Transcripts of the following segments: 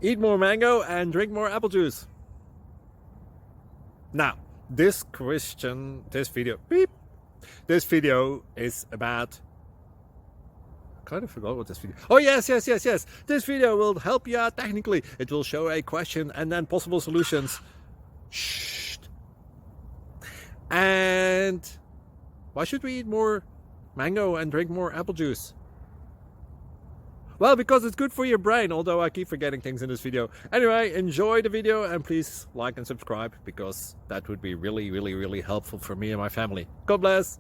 Eat more mango and drink more apple juice. Now, this video is about, I kind of forgot what this video. Oh, yes. This video will help you out technically. It will show a question and then possible solutions. Shh. And why should we eat more mango and drink more apple juice? Well, because it's good for your brain, although I keep forgetting things in this video. Anyway, enjoy the video and please like and subscribe, because that would be really helpful for me and my family. God bless!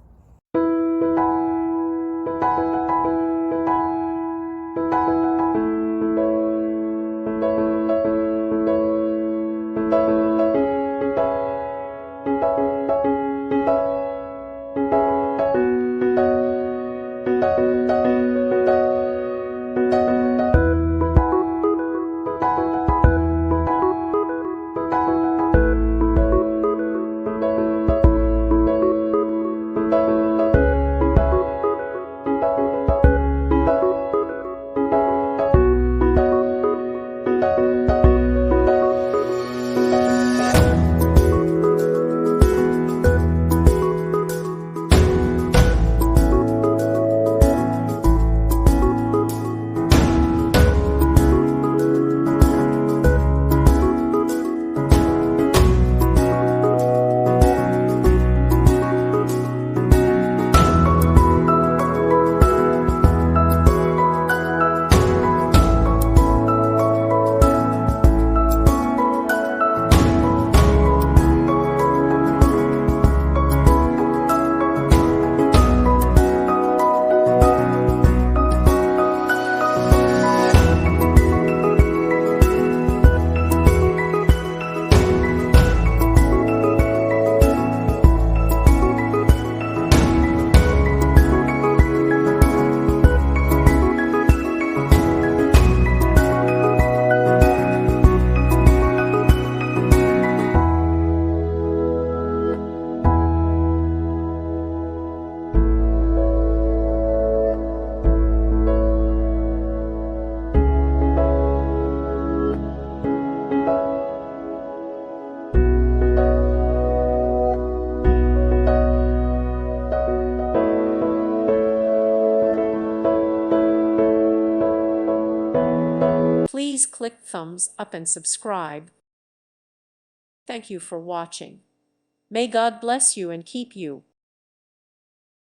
Please click thumbs up and subscribe. Thank you for watching. May God bless you and keep you.